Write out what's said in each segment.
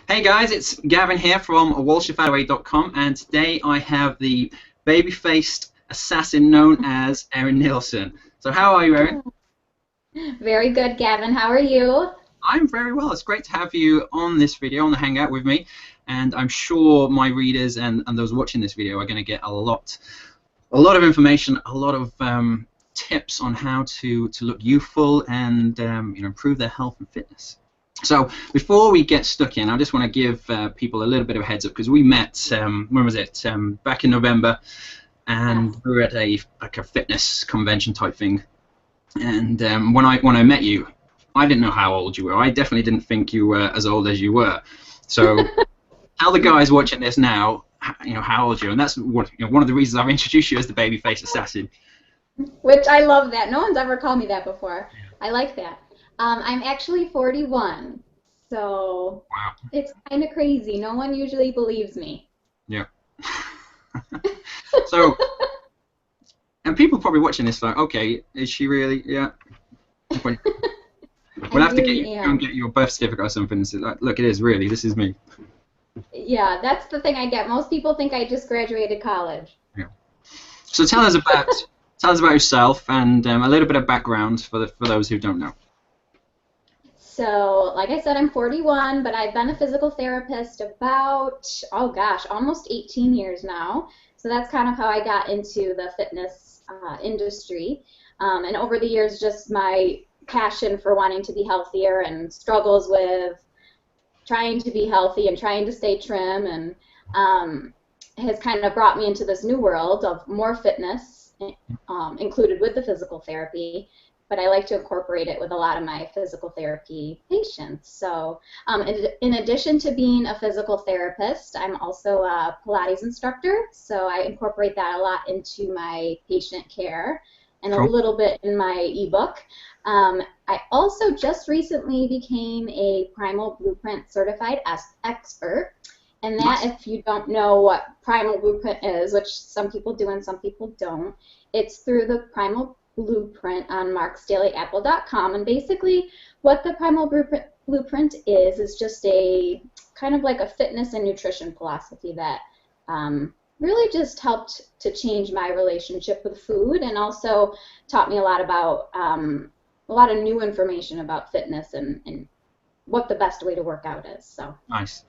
Hey guys, it's Gavin here from WalshFataway.com, and today I have the baby-faced assassin known as Erin Nielsen. So how are you, Erin? Very good, Gavin. How are you? I'm very well. It's great to have you on this video, on the Hangout with me, and I'm sure my readers and those watching this video are going to get a lot of information, a lot of tips on how to look youthful and improve their health and fitness. So before we get stuck in, I just want to give people a little bit of a heads up because we met, when was it? Back in November, and we were at a fitness convention type thing. And when I met you, I didn't know how old you were. I definitely didn't think you were as old as you were. So tell the guys watching this now, how old you are, and that's what, one of the reasons I've introduced you as the babyface assassin. Which I love that. No one's ever called me that before. I like that. I'm actually 41, so Wow. It's kind of crazy. No one usually believes me. Yeah. So, and people probably watching this like, okay, is she really? Yeah. We'll have to get your birth certificate or something and say, like, look, it is really. This is me. Yeah, that's the thing I get. Most people think I just graduated college. Yeah. So tell us about yourself and a little bit of background for those who don't know. So, like I said, I'm 41, but I've been a physical therapist about, oh gosh, almost 18 years now. So that's kind of how I got into the fitness industry. And over the years, just my passion for wanting to be healthier and struggles with trying to be healthy and trying to stay trim, and has kind of brought me into this new world of more fitness, included with the physical therapy. But I like to incorporate it with a lot of my physical therapy patients. So in addition to being a physical therapist, I'm also a Pilates instructor, so I incorporate that a lot into my patient care and a little bit in my ebook. I also just recently became a Primal Blueprint certified expert, and that, if you don't know what Primal Blueprint is, which some people do and some people don't, it's through the Primal Blueprint on marksdailyapple.com, and basically what the Primal Blueprint is just a kind of like a fitness and nutrition philosophy that really just helped to change my relationship with food, and also taught me a lot about a lot of new information about fitness and what the best way to work out is. So nice.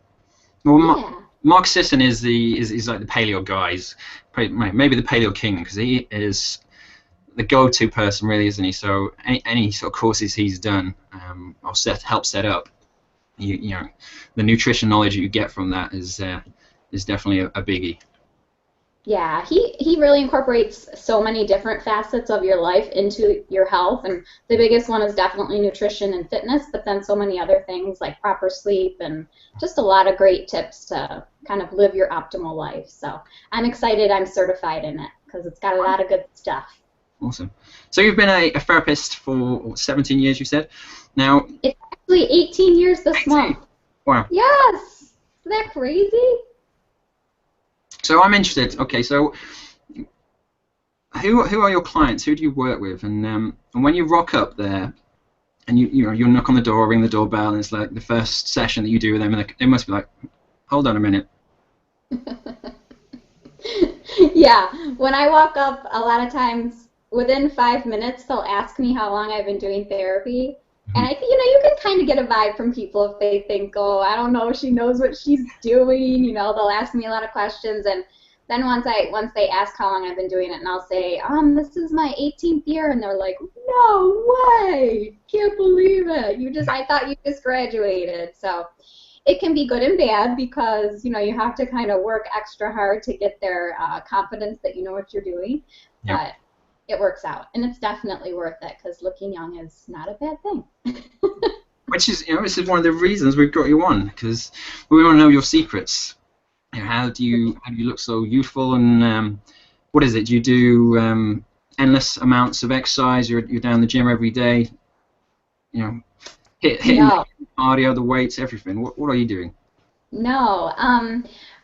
Well, yeah. Mark Sisson is like the paleo guy, maybe the paleo king, because he is the go-to person, really, isn't he? So any sort of courses he's done or helped set up, you know, the nutrition knowledge you get from that is definitely a biggie. Yeah, he really incorporates so many different facets of your life into your health, and the biggest one is definitely nutrition and fitness, but then so many other things like proper sleep and just a lot of great tips to kind of live your optimal life. So I'm excited I'm certified in it because it's got a lot of good stuff. Awesome. So you've been a therapist for 17 years, you said? Now, it's actually 18 years this 18. month. Wow. Yes! Isn't that crazy? So I'm interested. Okay, so who are your clients? Who do you work with? And when you rock up there, and you knock on the door, ring the doorbell, and it's like the first session that you do with them, and they must be like, hold on a minute. Yeah, when I walk up, a lot of times within 5 minutes they'll ask me how long I've been doing therapy. And you can kind of get a vibe from people if they think, oh, I don't know if she knows what she's doing. They'll ask me a lot of questions, and then once they ask how long I've been doing it, and I'll say, this is my 18th year, and they're like, no way, can't believe it. I thought you just graduated. So it can be good and bad because you have to kind of work extra hard to get their confidence that you know what you're doing. Yep. But it works out, and it's definitely worth it because looking young is not a bad thing. Which is, this is one of the reasons we've got you on, because we want to know your secrets. How do you look so youthful, and what is it? Do you do endless amounts of exercise? You're down the gym every day. Hitting the cardio, the weights, everything. What are you doing? No.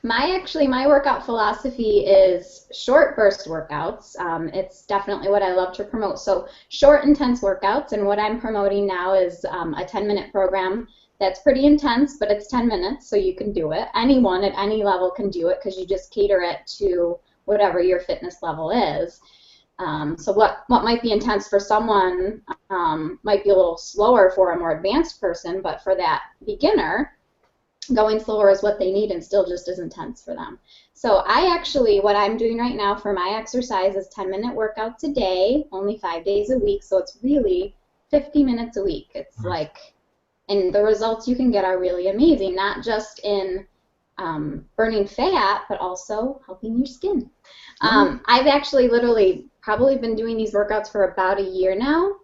My workout philosophy is short burst workouts. It's definitely what I love to promote. So short, intense workouts, and what I'm promoting now is a 10-minute program that's pretty intense, but it's 10 minutes, so you can do it. Anyone at any level can do it because you just cater it to whatever your fitness level is. So what might be intense for someone might be a little slower for a more advanced person, but for that beginner, going slower is what they need and still just as intense for them. So what I'm doing right now for my exercise is 10-minute workouts a day, only 5 days a week, so it's really 50 minutes a week. It's and the results you can get are really amazing, not just in burning fat, but also helping your skin. I've actually literally probably been doing these workouts for about a year now,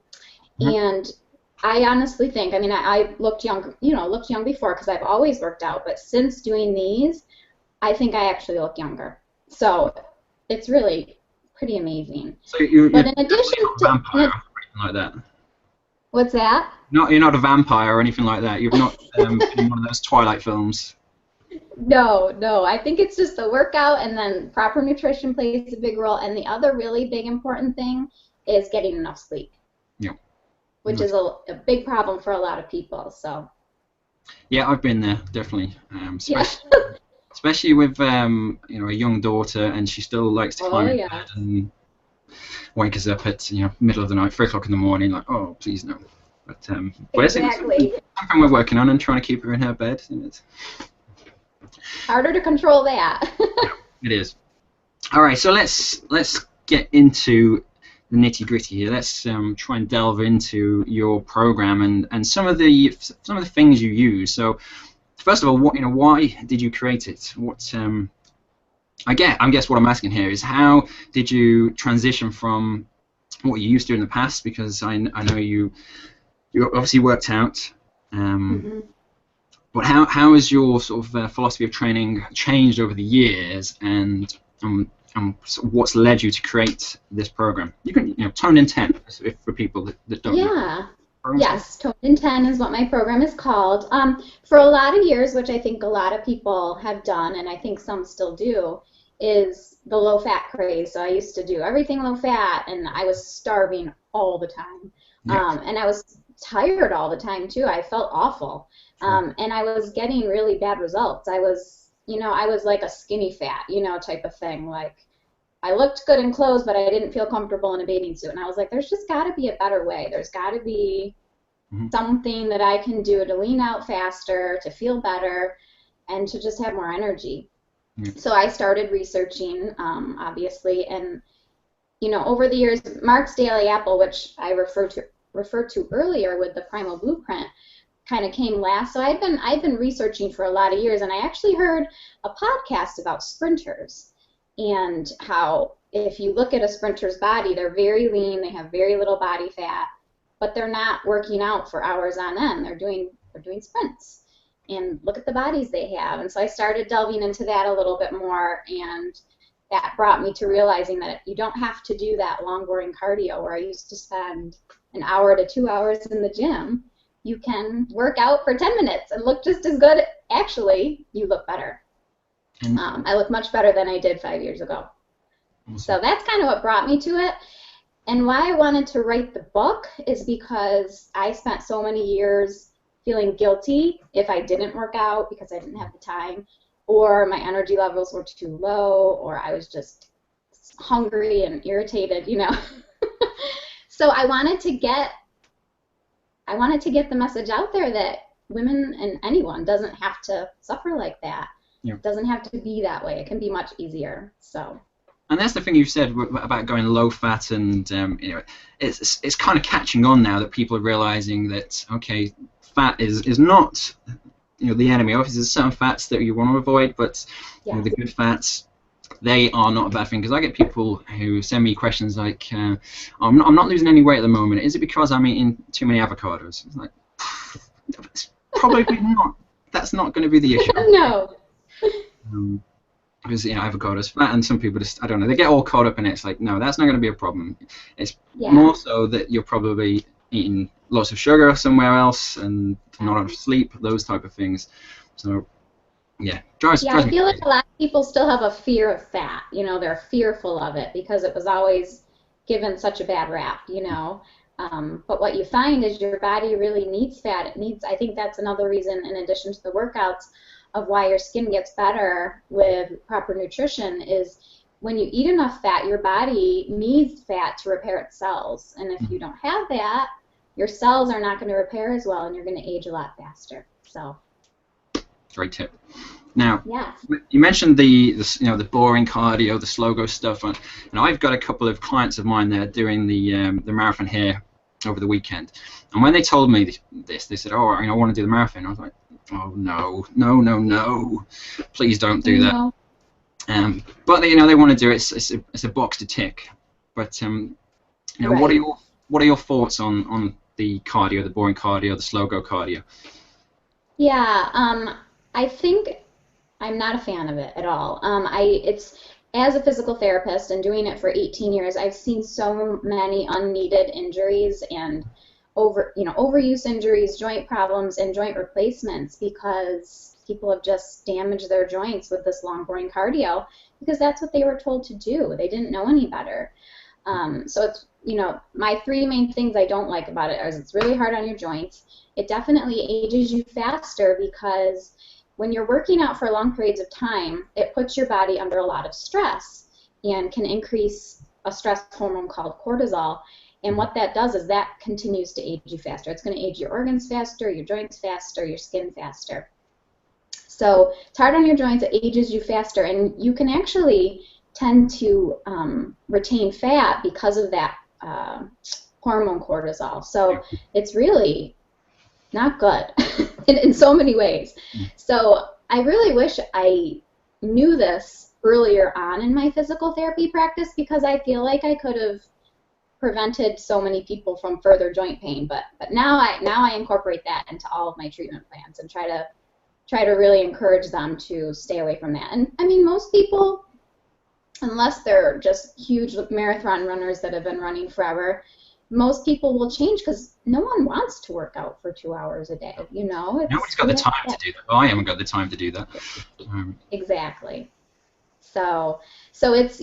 and I honestly think, I looked young, looked young before because I've always worked out, but since doing these, I think I actually look younger. So it's really pretty amazing. So you're in addition not a vampire or anything like that? What's that? You're not a vampire or anything like that? You've not in one of those Twilight films? No. I think it's just the workout, and then proper nutrition plays a big role, and the other really big important thing is getting enough sleep. Yeah. Which is a big problem for a lot of people. So. Yeah, I've been there, definitely. Especially with a young daughter, and she still likes to climb in bed and wake us up at middle of the night, 3 o'clock in the morning, like, oh, please no. But exactly. It's something we're working on and trying to keep her in her bed. It's harder to control that. It is. All right, so let's get into the nitty-gritty here. Let's try and delve into your program and some of the things you use. So, first of all, why did you create it? I guess what I'm asking here is, how did you transition from what you used to do in the past? Because I know you obviously worked out. But how has your sort of philosophy of training changed over the years, and what's led you to create this program? You can, Toned in 10, for people that don't know. Yes, Toned in 10 is what my program is called. For a lot of years, which I think a lot of people have done, and I think some still do, is the low-fat craze. So I used to do everything low-fat, and I was starving all the time. And I was tired all the time, too. I felt awful. And I was getting really bad results. I was like a skinny fat, type of thing. Like, I looked good in clothes, but I didn't feel comfortable in a bathing suit. And I was like, there's just got to be a better way. There's got to be something that I can do to lean out faster, to feel better, and to just have more energy. So I started researching, obviously, and, over the years, Mark's Daily Apple, which I referred to earlier with the Primal Blueprint, kind of came last. So I've been researching for a lot of years, and I actually heard a podcast about sprinters and how if you look at a sprinter's body, they're very lean, they have very little body fat, but they're not working out for hours on end. They're doing sprints, and look at the bodies they have. And so I started delving into that a little bit more, and that brought me to realizing that you don't have to do that long, boring cardio where I used to spend an hour to 2 hours in the gym. You can work out for 10 minutes and look just as good. Actually, you look better. I look much better than I did 5 years ago. Awesome. So that's kind of what brought me to it. And why I wanted to write the book is because I spent so many years feeling guilty if I didn't work out because I didn't have the time, or my energy levels were too low, or I was just hungry and irritated, So I wanted to get the message out there that women and anyone doesn't have to suffer like that. Yeah. It doesn't have to be that way. It can be much easier. So. And that's the thing you said about going low fat, and it's kind of catching on now that people are realizing that, okay, fat is not the enemy. Obviously, there's certain fats that you want to avoid, but the good fats, they are not a bad thing. Because I get people who send me questions like, I'm not losing any weight at the moment. Is it because I'm eating too many avocados? It's like, probably not. That's not going to be the issue. No. Because avocados fat, and some people just, I don't know, they get all caught up in it. It's like, no, that's not going to be a problem. It's more so that you're probably eating lots of sugar somewhere else and not enough sleep, those type of things. So Yeah, drives Yeah, I me feel like crazy. a lot of people still have a fear of fat. You know, they're fearful of it because it was always given such a bad rap, you know. But what you find is your body really needs fat. It needs, I think that's another reason, in addition to the workouts, of why your skin gets better with proper nutrition is when you eat enough fat, your body needs fat to repair its cells. And if you don't have that, your cells are not going to repair as well and you're going to age a lot faster. So, Great tip. Now, yeah. you mentioned the boring cardio, the slow go stuff, and I've got a couple of clients of mine that are doing the marathon here over the weekend. And when they told me this, they said, "Oh, I want to do the marathon." I was like, "Oh no, no, no, no! Please don't do that." No. But they want to do it. It's a box to tick. But Right. what are your thoughts on the cardio, the boring cardio, the slow go cardio? Yeah, I think I'm not a fan of it at all. It's as a physical therapist and doing it for 18 years, I've seen so many unneeded injuries and overuse injuries, joint problems, and joint replacements because people have just damaged their joints with this long, boring cardio because that's what they were told to do. They didn't know any better. So it's, my three main things I don't like about it is it's really hard on your joints. It definitely ages you faster because when you're working out for long periods of time, it puts your body under a lot of stress and can increase a stress hormone called cortisol. And what that does is that continues to age you faster. It's going to age your organs faster, your joints faster, your skin faster. So it's hard on your joints, it ages you faster, and you can actually tend to retain fat because of that hormone cortisol. So it's really not good in so many ways. So I really wish I knew this earlier on in my physical therapy practice because I feel like I could have prevented so many people from further joint pain. But now I incorporate that into all of my treatment plans and try to really encourage them to stay away from that. And I mean, most people, unless they're just huge marathon runners that have been running forever, most people will change because no one wants to work out for 2 hours a day. Nobody's got the time to do that. Well, I haven't got the time to do that. Exactly. So it's,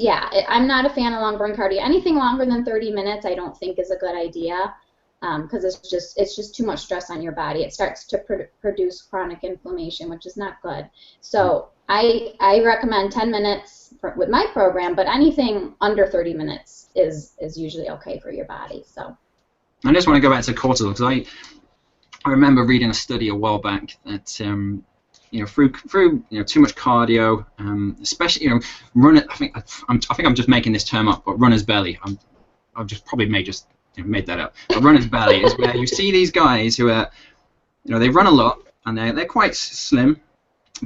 I'm not a fan of long burn cardio. Anything longer than 30 minutes, I don't think is a good idea because it's just too much stress on your body. It starts to produce chronic inflammation, which is not good. So I recommend 10 minutes with my program, but anything under 30 minutes is usually okay for your body. So I just want to go back to cortisol because I remember reading a study a while back that through too much cardio, especially run it. I think I'm just making this term up, but runner's belly. I've just probably made that up. But runner's belly is where you see these guys who are they run a lot and they're quite slim,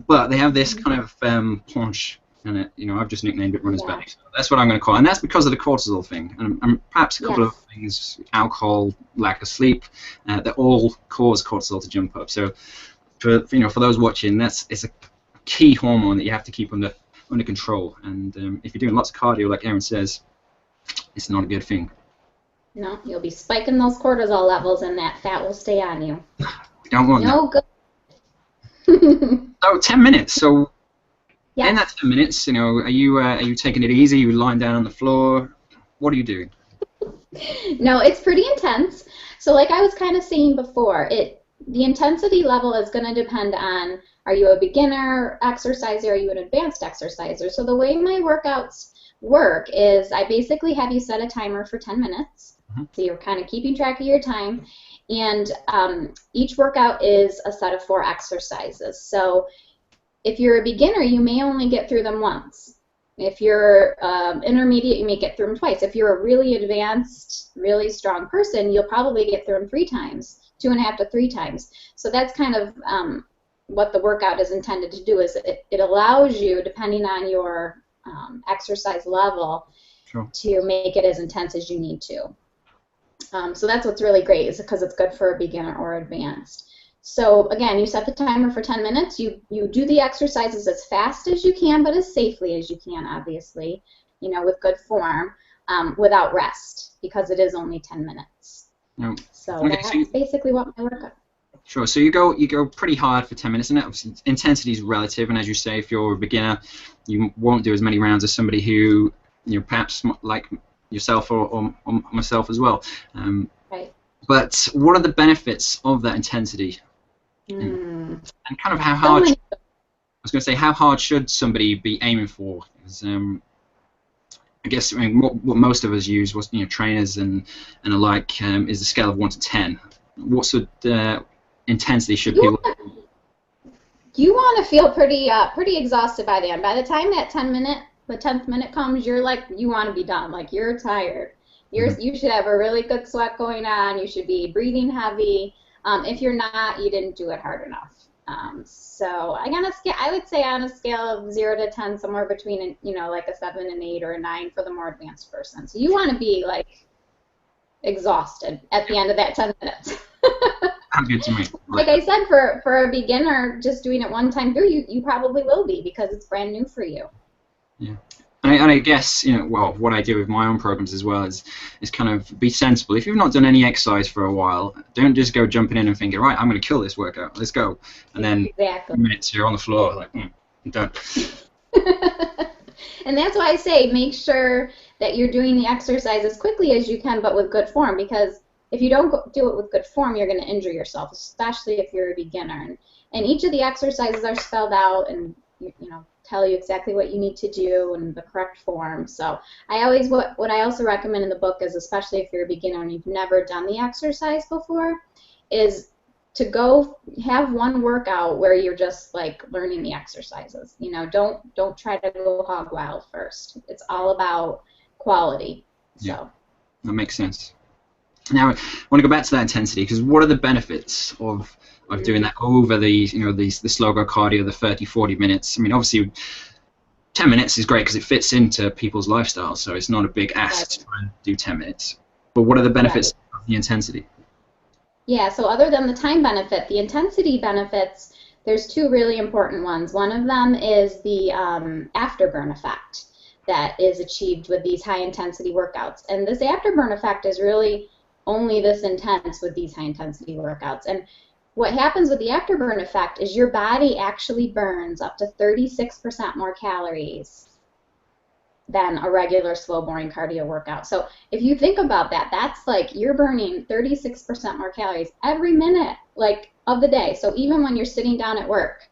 but they have this kind of planche in it. I've just nicknamed it runner's belly. So that's what I'm going to call it, and that's because of the cortisol thing, and perhaps a couple of things, alcohol, lack of sleep, that all cause cortisol to jump up. So for those watching, it's a key hormone that you have to keep under control. And if you're doing lots of cardio, like Erin says, it's not a good thing. No, you'll be spiking those cortisol levels, and that fat will stay on you. You don't want that. Good. So 10 minutes. So yes. in that 10 minutes, are you taking it easy? Are you lying down on the floor? What are you doing? No, it's pretty intense. So like I was kind of saying before, the intensity level is going to depend on, are you a beginner exerciser, are you an advanced exerciser? So the way my workouts work is I basically have you set a timer for 10 minutes. So you're kind of keeping track of your time. And each workout is a set of 4 exercises. So if you're a beginner, you may only get through them once. If you're intermediate, you may get through them twice. If you're a really advanced, really strong person, you'll probably get through them 3 times, 2.5 to 3 times. So that's kind of what the workout is intended to do. Is it allows you, depending on your exercise level, to make it as intense as you need to. So that's what's really great, is because it's good for a beginner or advanced. So again, you set the timer for 10 minutes. You do the exercises as fast as you can, but as safely as you can, obviously, with good form, without rest, because it is only 10 minutes. So that's basically what my workout. Sure. So you go pretty hard for 10 minutes, and obviously intensity is relative. And as you say, if you're a beginner, you won't do as many rounds as somebody who, perhaps like yourself or myself as well. Right. But what are the benefits of that intensity? And kind of how hard? I was going to say, how hard should somebody be aiming for? Because, I guess what most of us use, was trainers and alike, is a scale of 1 to 10. What sort of intensity should people? You want to feel pretty exhausted by the end. By the time that 10th minute comes, you're like, you want to be done. Like, you're tired. You should have a really good sweat going on. You should be breathing heavy. If you're not, you didn't do it hard enough. So I would say on a scale of 0 to 10, somewhere between like a 7 and 8 or a 9 for the more advanced person. So you want to be like exhausted at the end of that 10 minutes. Sounds good to me. Like I said, for a beginner, just doing it one time through, you probably will be, because it's brand new for you. Yeah. And I guess, what I do with my own programs as well is kind of be sensible. If you've not done any exercise for a while, don't just go jumping in and thinking, right, I'm going to kill this workout, let's go. And then exactly. Minutes you're on the floor, like, I'm done. And that's why I say make sure that you're doing the exercise as quickly as you can, but with good form, because if you don't do it with good form, you're going to injure yourself, especially if you're a beginner. And each of the exercises are spelled out and, tell you exactly what you need to do and the correct form. So what I also recommend in the book is, especially if you're a beginner and you've never done the exercise before, is to go have one workout where you're just like learning the exercises. Don't try to go hog wild first. It's all about quality. Yeah, so that makes sense. Now, I want to go back to that intensity, because what are the benefits of doing that over the slow-go cardio, the 30, 40 minutes? I mean, obviously, 10 minutes is great because it fits into people's lifestyle, so it's not a big ask to try and do 10 minutes. But what are the benefits of the intensity? Yeah, so other than the time benefit, the intensity benefits, there's two really important ones. One of them is the afterburn effect that is achieved with these high-intensity workouts. And this afterburn effect is really only this intense with these high-intensity workouts. And what happens with the afterburn effect is your body actually burns up to 36% more calories than a regular slow, boring cardio workout. So if you think about that, that's like you're burning 36% more calories every minute of the day. So even when you're sitting down at work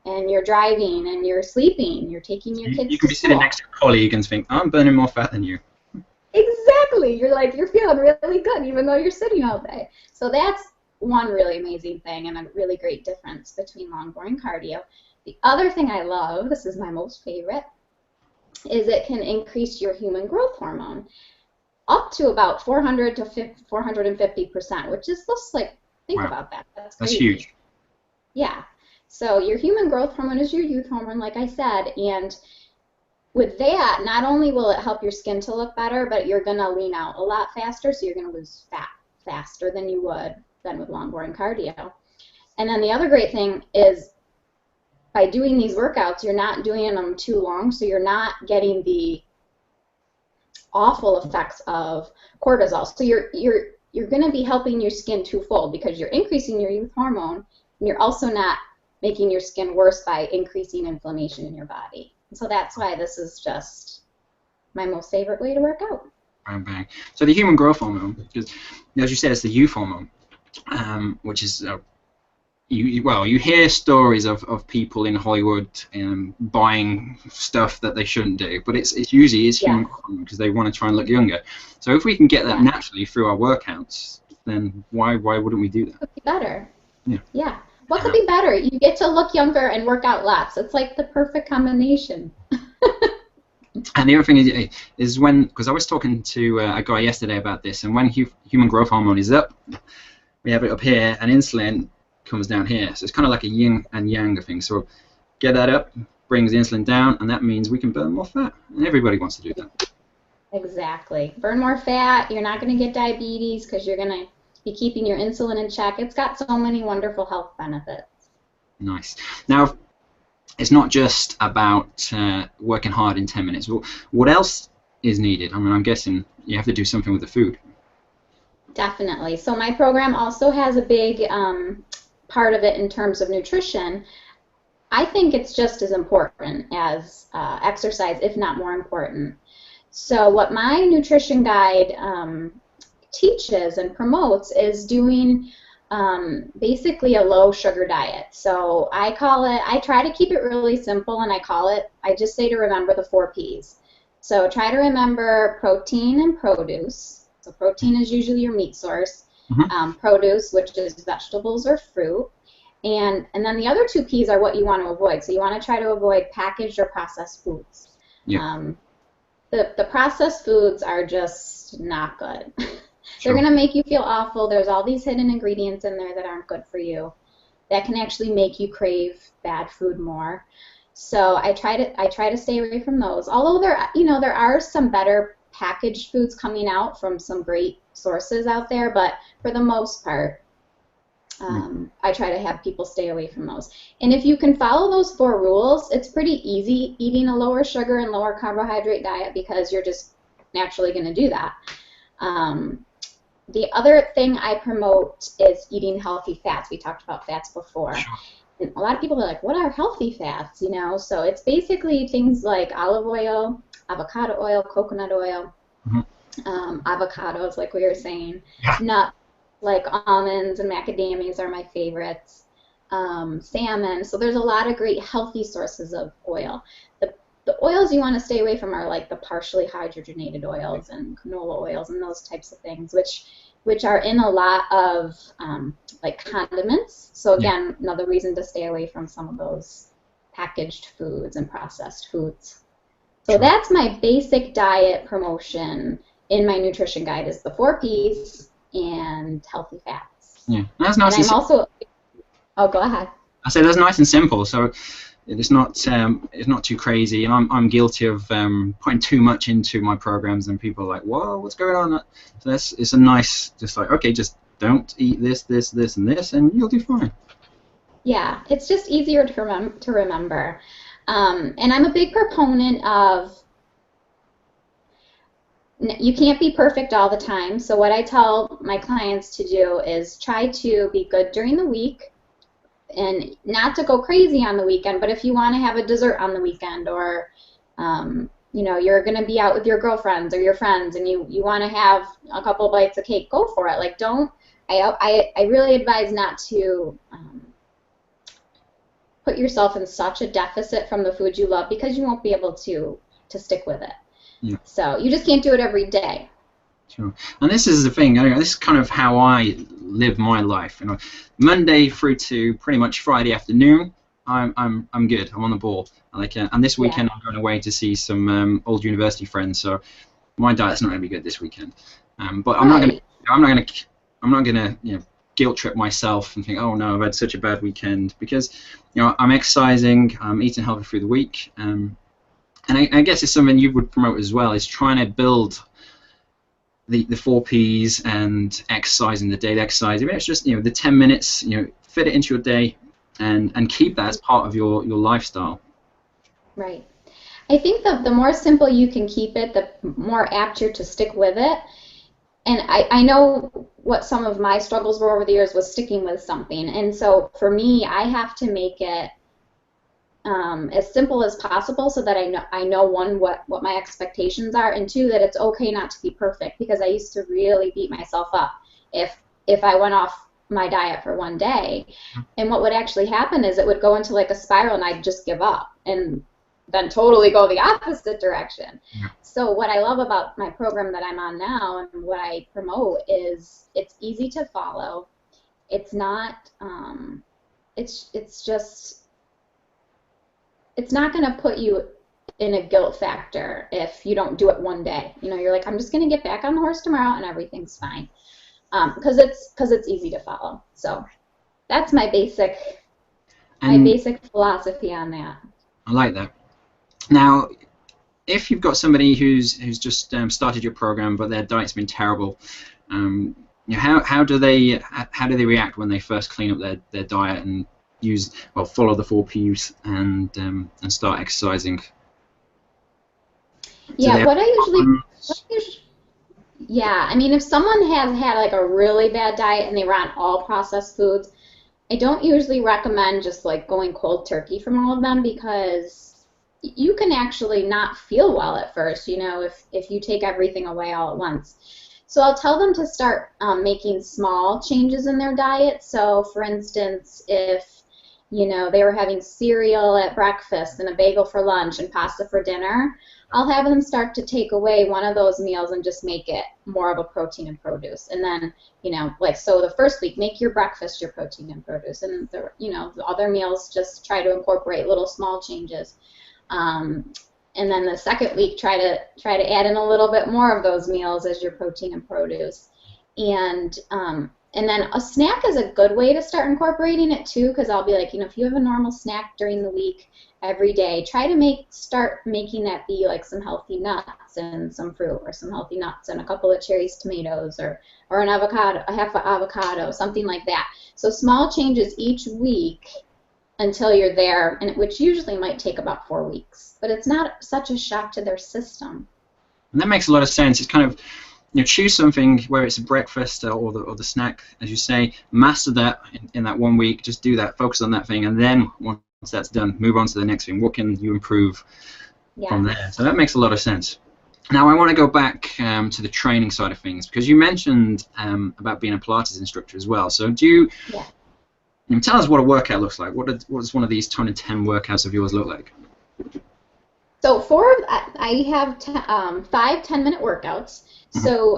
and you're driving and you're sleeping, you're taking your kids to school. You can be sitting next to a colleague and think, I'm burning more fat than you. Exactly. You're feeling really good even though you're sitting all day. So that's one really amazing thing and a really great difference between long, boring cardio. The other thing I love, this is my most favorite, is it can increase your human growth hormone up to about 400 to 450%, which is just like, think about that. That's huge. Yeah. So your human growth hormone is your youth hormone, like I said, and with that, not only will it help your skin to look better, but you're going to lean out a lot faster, so you're going to lose fat faster than you would than with long, boring cardio. And then the other great thing is by doing these workouts, you're not doing them too long, so you're not getting the awful effects of cortisol. So you're going to be helping your skin twofold because you're increasing your youth hormone, and you're also not making your skin worse by increasing inflammation in your body. So that's why this is just my most favorite way to work out. Bang, bang. So the human growth hormone, because as you said, it's the youth hormone, which is you hear stories of people in Hollywood buying stuff that they shouldn't do, but it's usually human growth hormone because they want to try and look younger. So if we can get that naturally through our workouts, then why wouldn't we do that? Could be better. Yeah. Yeah. What could be better? You get to look younger and work out lots. It's like the perfect combination. And the other thing is when, because I was talking to a guy yesterday about this, and when human growth hormone is up, we have it up here, and insulin comes down here. So it's kind of like a yin and yang thing. So get that up, brings the insulin down, and that means we can burn more fat. And everybody wants to do that. Exactly. Burn more fat. You're not going to get diabetes because you're going to be keeping your insulin in check. It's got so many wonderful health benefits. Nice. Now, it's not just about working hard in 10 minutes. What else is needed? I mean, I'm guessing you have to do something with the food. Definitely. So my program also has a big part of it in terms of nutrition. I think it's just as important as exercise, if not more important. So what my nutrition guide teaches and promotes is doing basically a low sugar diet. So I try to keep it really simple, and I just say to remember the 4 Ps. So try to remember protein and produce. So protein is usually your meat source. Produce, which is vegetables or fruit. And then the other 2 Ps are what you want to avoid. So you want to try to avoid packaged or processed foods. Yeah. The processed foods are just not good. They're going to make you feel awful. There's all these hidden ingredients in there that aren't good for you that can actually make you crave bad food more. So I try to stay away from those. Although there are some better packaged foods coming out from some great sources out there, but for the most part, I try to have people stay away from those. And if you can follow those 4 rules, it's pretty easy eating a lower sugar and lower carbohydrate diet because you're just naturally going to do that. The other thing I promote is eating healthy fats. We talked about fats before. Sure. And a lot of people are like, what are healthy fats? So it's basically things like olive oil, avocado oil, coconut oil, avocados, like we were saying, nuts, like almonds and macadamias are my favorites, salmon. So there's a lot of great healthy sources of oil. The oils you want to stay away from are like the partially hydrogenated oils and canola oils and those types of things, which are in a lot of like condiments. So again, another reason to stay away from some of those packaged foods and processed foods. So that's my basic diet promotion in my nutrition guide, is the 4 Ps and healthy fats. Yeah, that's nice. And I'm also, oh, go ahead. I say that's nice and simple. So it's not too crazy. And I'm guilty of putting too much into my programs, and people are like, whoa, what's going on? So it's a nice, just like, okay, just don't eat this, this, this, and this, and you'll do fine. Yeah, it's just easier to remember. And I'm a big proponent of, you can't be perfect all the time. So what I tell my clients to do is try to be good during the week and not to go crazy on the weekend. But if you want to have a dessert on the weekend, or you're going to be out with your girlfriends or your friends and you want to have a couple bites of cake, go for it. Like, I really advise not to put yourself in such a deficit from the food you love, because you won't be able to stick with it. Yeah. So you just can't do it every day. Sure. And this is the thing. This is kind of how I live my life. Monday through to pretty much Friday afternoon, I'm good. I'm on the ball. And this weekend I'm going away to see some old university friends. So my diet's not going to be good this weekend. But I'm not going to guilt trip myself and think, oh no, I've had such a bad weekend, because I'm exercising, I'm eating healthy through the week. And I guess it's something you would promote as well, is trying to build the 4 Ps and exercise in the daily exercise. Even if it's just the 10 minutes, fit it into your day, and keep that as part of your lifestyle. Right. I think the more simple you can keep it, the more apt you're to stick with it. And I know what some of my struggles were over the years was sticking with something. And so for me, I have to make it as simple as possible, so that I know one, what my expectations are, and 2, that it's okay not to be perfect, because I used to really beat myself up if I went off my diet for one day. And what would actually happen is it would go into like a spiral, and I'd just give up and then totally go the opposite direction. Yeah. So what I love about my program that I'm on now, and what I promote, is it's easy to follow. It's not it's not going to put you in a guilt factor if you don't do it one day. You're like, I'm just going to get back on the horse tomorrow and everything's fine, because it's easy to follow. So that's my basic philosophy on that. I like that. Now, if you've got somebody who's just started your program, but their diet's been terrible, how do they react when they first clean up their diet and follow the 4 Ps and start exercising? Yeah, Yeah, I mean, if someone has had like a really bad diet and they were on all processed foods, I don't usually recommend just like going cold turkey from all of them because you can actually not feel well at first, if you take everything away all at once. So I'll tell them to start making small changes in their diet. So for instance, if they were having cereal at breakfast and a bagel for lunch and pasta for dinner, I'll have them start to take away one of those meals and just make it more of a protein and produce. And then, so the first week, make your breakfast your protein and produce. And, the other meals, just try to incorporate little small changes. And then the second week, try to add in a little bit more of those meals as your protein and produce. And then a snack is a good way to start incorporating it too, because I'll be like, if you have a normal snack during the week every day, try to start making that be like some healthy nuts and some fruit, or some healthy nuts and a couple of cherries, tomatoes, or an avocado, a half an avocado, something like that. So small changes each week until you're there, and which usually might take about 4 weeks. But it's not such a shock to their system. And that makes a lot of sense. It's kind of, choose something where it's a breakfast or the snack, as you say, master that in that 1 week, just do that, focus on that thing, and then once that's done, move on to the next thing. What can you improve from there? So that makes a lot of sense. Now I want to go back to the training side of things, because you mentioned about being a Pilates instructor as well. So do you tell us what a workout looks like? What does one of these 10 workouts of yours look like? So I have 5 10-minute workouts. So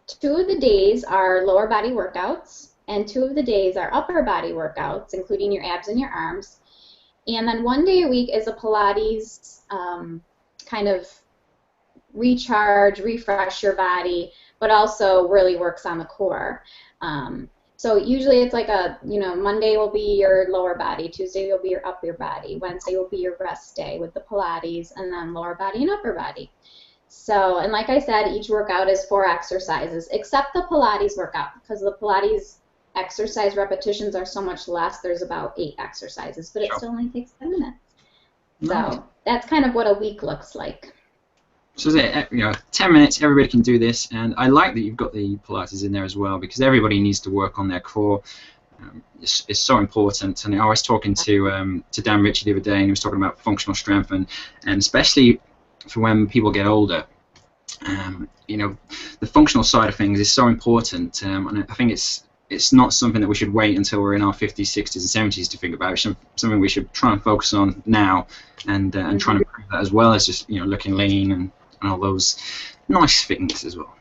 2 of the days are lower body workouts, and 2 of the days are upper body workouts, including your abs and your arms. And then 1 day a week is a Pilates kind of recharge, refresh your body, but also really works on the core. So usually it's like Monday will be your lower body, Tuesday will be your upper body, Wednesday will be your rest day with the Pilates, and then lower body and upper body. So, and like I said, each workout is 4 exercises, except the Pilates workout, because the Pilates exercise repetitions are so much less. There's about 8 exercises, but it still only takes 10 minutes. Nice. So that's kind of what a week looks like. So 10 minutes, everybody can do this, and I like that you've got the Pilates in there as well, because everybody needs to work on their core. It's so important. And I was talking to Dan Ritchie the other day, and he was talking about functional strength, and especially for when people get older, the functional side of things is so important, and I think it's not something that we should wait until we're in our 50s, 60s, and 70s to think about. It's something we should try and focus on now, and try and improve that, as well as just looking lean and all those nice things as well.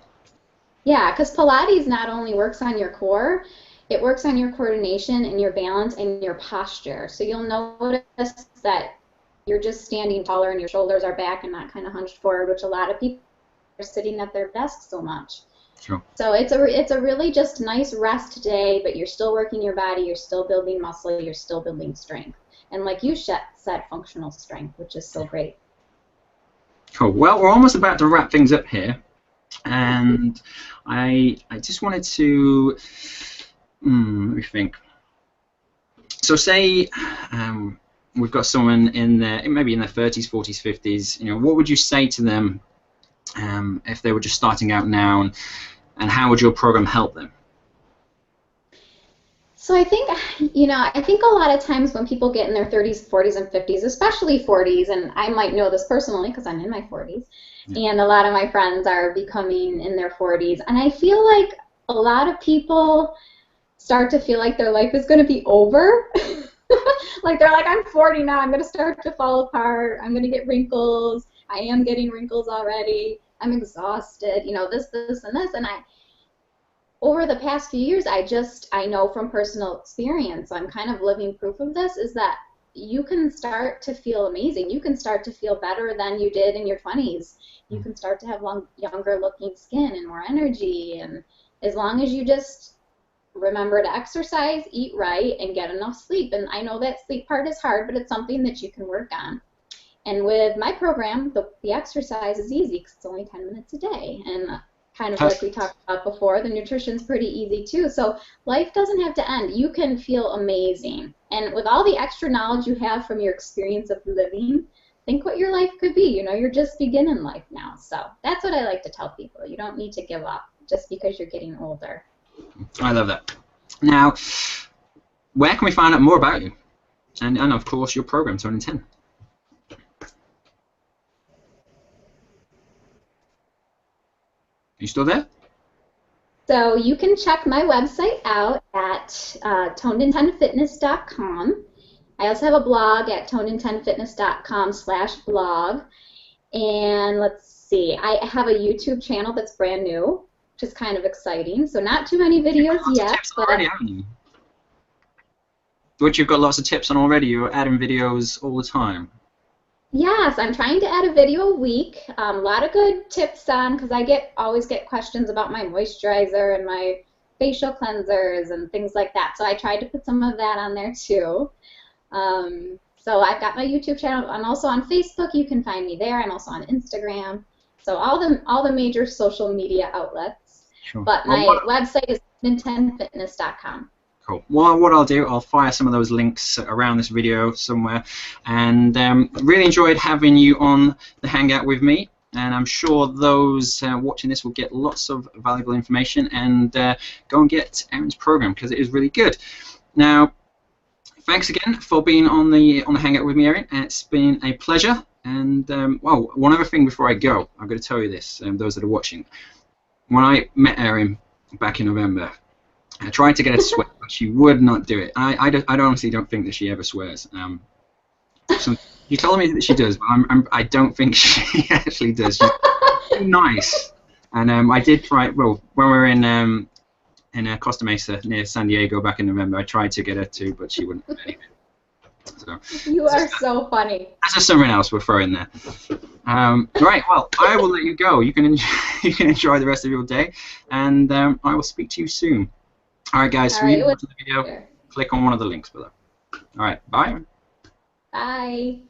Yeah, because Pilates not only works on your core, it works on your coordination and your balance and your posture. So you'll notice that you're just standing taller and your shoulders are back and not kind of hunched forward, which a lot of people are sitting at their desks so much. Sure. So it's a really just nice rest day, but you're still working your body, you're still building muscle, you're still building strength. And like you said, functional strength, which is so great. Cool. Well, we're almost about to wrap things up here, and I just wanted to let me think. So say we've got someone maybe in their 30s, 40s, 50s. What would you say to them if they were just starting out now, and how would your program help them? So I think, a lot of times when people get in their 30s, 40s, and 50s, especially 40s, and I might know this personally because I'm in my 40s, and a lot of my friends are becoming in their 40s, and I feel like a lot of people start to feel like their life is going to be over. Like they're like, I'm 40 now, I'm going to start to fall apart, I'm going to get wrinkles, I am getting wrinkles already, I'm exhausted, this, and this, and over the past few years, I know from personal experience, I'm kind of living proof of this, is that you can start to feel amazing. You can start to feel better than you did in your 20s. You can start to have younger looking skin and more energy, and as long as you just remember to exercise, eat right, and get enough sleep. And I know that sleep part is hard, but it's something that you can work on. And with my program, the exercise is easy because it's only 10 minutes a day. And kind of like we talked about before, the nutrition's pretty easy too. So life doesn't have to end. You can feel amazing. And with all the extra knowledge you have from your experience of living, think what your life could be. You know, you're just beginning life now. So that's what I like to tell people. You don't need to give up just because you're getting older. I love that. Now, where can we find out more about you? And of course, your program, Tone in 10. You still there? So you can check my website out at toned10fitness.com. I also have a blog at toned10fitness.com/blog. And let's see, I have a YouTube channel that's brand new, which is kind of exciting. So not too many videos yet. But already, haven't you? Which you've got lots of tips on already. You're adding videos all the time. yes, I'm trying to add a video a week. A lot of good tips on, because I always get questions about my moisturizer and my facial cleansers and things like that. So I tried to put some of that on there too. So I've got my YouTube channel. I'm also on Facebook. You can find me there. I'm also on Instagram. So all the major social media outlets. Sure. But my website is toned10fitness.com. Cool. Well, what I'll do, I'll fire some of those links around this video somewhere. And really enjoyed having you on the Hangout with me. And I'm sure those watching this will get lots of valuable information and go and get Erin's program because it is really good. Now, thanks again for being on the Hangout with me, Erin. It's been a pleasure. And well, one other thing before I go, I'm going to tell you this, those that are watching. When I met Erin back in November, I tried to get her to swear, but she would not do it. I honestly don't think that she ever swears. So you told me that she does, but I don't think she actually does. She's too nice. And I did try. Well, when we were in Costa Mesa near San Diego back in November, I tried to get her to, but she wouldn't do anything. So, you are so funny. That's just something else we'll throw in there. Right, well, I will let you go. You can enjoy the rest of your day, and I will speak to you soon. All right, guys, so you watch the video, click on one of the links below. All right, bye. Bye.